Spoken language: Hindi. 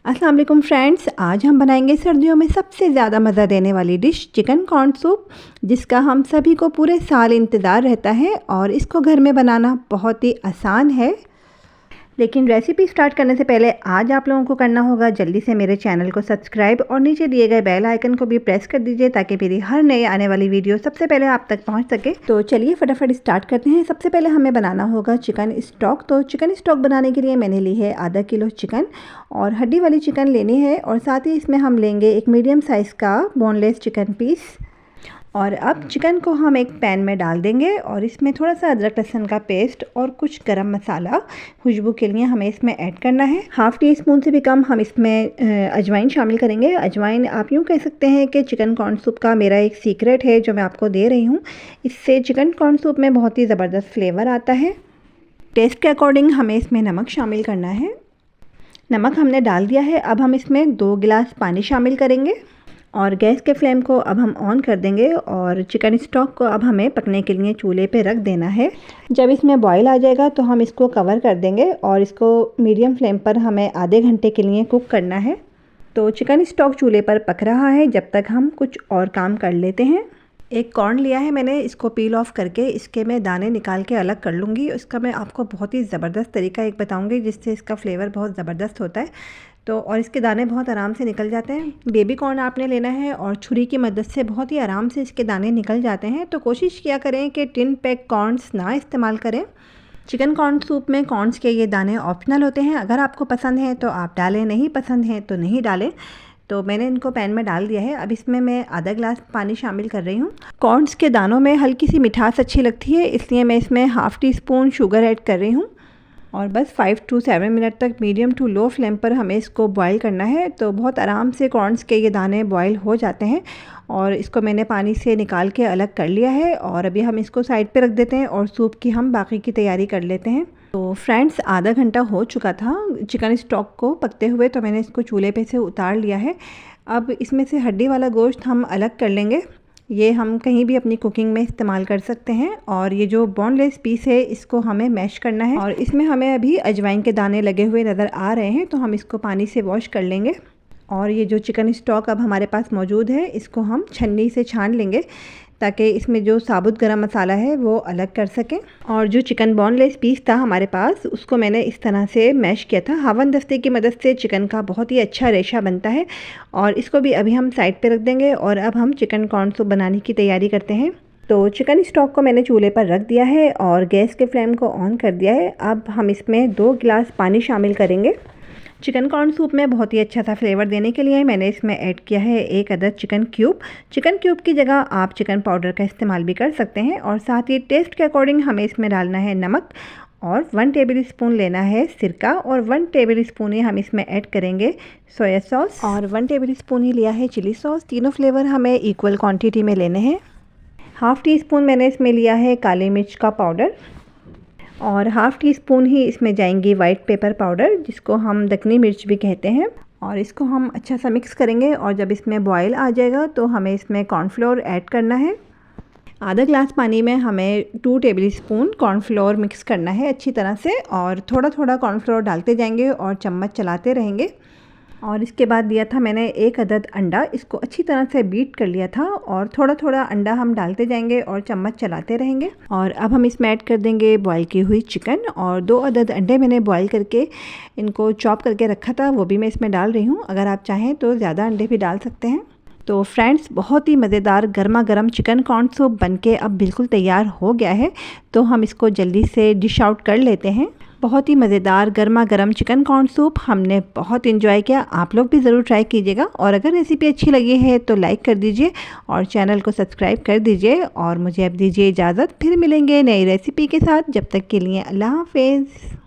अस्सलाम वालेकुम फ्रेंड्स, आज हम बनाएंगे सर्दियों में सबसे ज़्यादा मज़ा देने वाली डिश चिकन कॉर्न सूप, जिसका हम सभी को पूरे साल इंतज़ार रहता है और इसको घर में बनाना बहुत ही आसान है। लेकिन रेसिपी स्टार्ट करने से पहले आज आप लोगों को करना होगा जल्दी से मेरे चैनल को सब्सक्राइब और नीचे दिए गए बेल आइकन को भी प्रेस कर दीजिए ताकि मेरी हर नई आने वाली वीडियो सबसे पहले आप तक पहुंच सके। तो चलिए फटाफट स्टार्ट करते हैं। सबसे पहले हमें बनाना होगा चिकन स्टॉक। तो चिकन स्टॉक बनाने के लिए मैंने ली है आधा किलो चिकन और हड्डी वाली चिकन लेनी है और साथ ही इसमें हम लेंगे एक मीडियम साइज़ का बोनलेस चिकन पीस। और अब चिकन को हम एक पैन में डाल देंगे और इसमें थोड़ा सा अदरक लहसुन का पेस्ट और कुछ गरम मसाला खुशबू के लिए हमें इसमें ऐड करना है। हाफ़ टी स्पून से भी कम हम इसमें अजवाइन शामिल करेंगे। अजवाइन आप यूँ कह सकते हैं कि चिकन कॉर्न सूप का मेरा एक सीक्रेट है जो मैं आपको दे रही हूँ। इससे चिकन कॉर्न सूप में बहुत ही ज़बरदस्त फ्लेवर आता है। टेस्ट के अकॉर्डिंग हमें इसमें नमक शामिल करना है। नमक हमने डाल दिया है। अब हम इसमें 2 गिलास पानी शामिल करेंगे और गैस के फ्लेम को अब हम ऑन कर देंगे और चिकन स्टॉक को अब हमें पकने के लिए चूल्हे पे रख देना है। जब इसमें बॉईल आ जाएगा तो हम इसको कवर कर देंगे और इसको मीडियम फ्लेम पर हमें आधे घंटे के लिए कुक करना है। तो चिकन स्टॉक चूल्हे पर पक रहा है, जब तक हम कुछ और काम कर लेते हैं। एक कॉर्न लिया है मैंने, इसको पील ऑफ करके इसके मैं दाने निकाल के अलग कर लूँगी। इसका मैं आपको बहुत ही ज़बरदस्त तरीका एक बताऊँगी जिससे इसका फ्लेवर बहुत ज़बरदस्त होता है। तो और इसके दाने बहुत आराम से निकल जाते हैं। बेबी कॉर्न आपने लेना है और छुरी की मदद से बहुत ही आराम से इसके दाने निकल जाते हैं। तो कोशिश किया करें कि टिन पैक कॉर्न्स ना इस्तेमाल करें। चिकन कॉर्न सूप में कॉर्न्स के ये दाने ऑप्शनल होते हैं, अगर आपको पसंद है तो आप डालें, नहीं पसंद है तो नहीं डालें। तो मैंने इनको पैन में डाल दिया है। अब इसमें मैं आधा गिलास पानी शामिल कर रही हूँ। कॉर्न्स के दानों में हल्की सी मिठास अच्छी लगती है, इसलिए मैं इसमें half tea spoon sugar add कर रही हूँ और बस 5 to 7 मिनट तक मीडियम टू लो फ्लेम पर हमें इसको बॉईल करना है। तो बहुत आराम से कॉर्न्स के ये दाने बॉईल हो जाते हैं और इसको मैंने पानी से निकाल के अलग कर लिया है और अभी हम इसको साइड पे रख देते हैं और सूप की हम बाकी की तैयारी कर लेते हैं। तो फ्रेंड्स, आधा घंटा हो चुका था चिकन स्टॉक को पकते हुए, तो मैंने इसको चूल्हे पे से उतार लिया है। अब इसमें से हड्डी वाला गोश्त हम अलग कर लेंगे। ये हम कहीं भी अपनी कुकिंग में इस्तेमाल कर सकते हैं। और ये जो बोनलेस पीस है इसको हमें मैश करना है और इसमें हमें अभी अजवाइन के दाने लगे हुए नज़र आ रहे हैं, तो हम इसको पानी से वॉश कर लेंगे। और ये जो चिकन स्टॉक अब हमारे पास मौजूद है इसको हम छन्नी से छान लेंगे ताकि इसमें जो साबुत गरम मसाला है वो अलग कर सकें। और जो चिकन बोनलेस पीस था हमारे पास उसको मैंने इस तरह से मैश किया था। हावन दस्ते की मदद से चिकन का बहुत ही अच्छा रेशा बनता है और इसको भी अभी हम साइड पे रख देंगे। और अब हम चिकन कॉर्न सूप बनाने की तैयारी करते हैं। तो चिकन स्टॉक को मैंने चूल्हे पर रख दिया है और गैस के फ्लेम को ऑन कर दिया है। अब हम इसमें 2 गिलास पानी शामिल करेंगे। चिकन कॉर्न सूप में बहुत ही अच्छा सा फ्लेवर देने के लिए मैंने इसमें ऐड किया है 1 अदद चिकन क्यूब। चिकन क्यूब की जगह आप चिकन पाउडर का इस्तेमाल भी कर सकते हैं। और साथ ही टेस्ट के अकॉर्डिंग हमें इसमें डालना है नमक और 1 टेबल स्पून लेना है सिरका और 1 टेबल स्पून ही हम इसमें ऐड करेंगे सोया सॉस और 1 टेबल स्पून ही लिया है चिली सॉस। तीनों फ्लेवर हमें इक्वल क्वांटिटी में लेने हैं। हाफ़ टी स्पून मैंने इसमें लिया है काली मिर्च का पाउडर और हाफ़ टी स्पून ही इसमें जाएंगी वाइट पेपर पाउडर, जिसको हम दक्कनी मिर्च भी कहते हैं। और इसको हम अच्छा सा मिक्स करेंगे और जब इसमें बॉयल आ जाएगा तो हमें इसमें कॉर्नफ्लोर ऐड करना है। आधा ग्लास पानी में हमें 2 टेबल स्पून कॉर्नफ्लोर मिक्स करना है अच्छी तरह से और थोड़ा थोड़ा कॉर्नफ्लोर डालते जाएंगे और चम्मच चलाते रहेंगे। और इसके बाद दिया था मैंने 1 अदद अंडा, इसको अच्छी तरह से बीट कर लिया था और थोड़ा थोड़ा अंडा हम डालते जाएंगे और चम्मच चलाते रहेंगे। और अब हम इसमें ऐड कर देंगे बॉईल की हुई चिकन और 2 अदद अंडे मैंने बॉईल करके इनको चॉप करके रखा था, वो भी मैं इसमें डाल रही हूँ। अगर आप चाहें तो ज़्यादा अंडे भी डाल सकते हैं। तो फ्रेंड्स, बहुत ही मज़ेदार गर्मा गर्म चिकन कॉर्न सूप बनके अब बिल्कुल तैयार हो गया है। तो हम इसको जल्दी से डिश आउट कर लेते हैं। बहुत ही मज़ेदार गर्मा गर्म चिकन कॉर्न सूप हमने बहुत इन्जॉय किया। आप लोग भी ज़रूर ट्राई कीजिएगा और अगर रेसिपी अच्छी लगी है तो लाइक कर दीजिए और चैनल को सब्सक्राइब कर दीजिए। और मुझे अब दीजिए इजाज़त, फिर मिलेंगे नई रेसिपी के साथ। जब तक के लिए अल्लाह हाफ़िज़।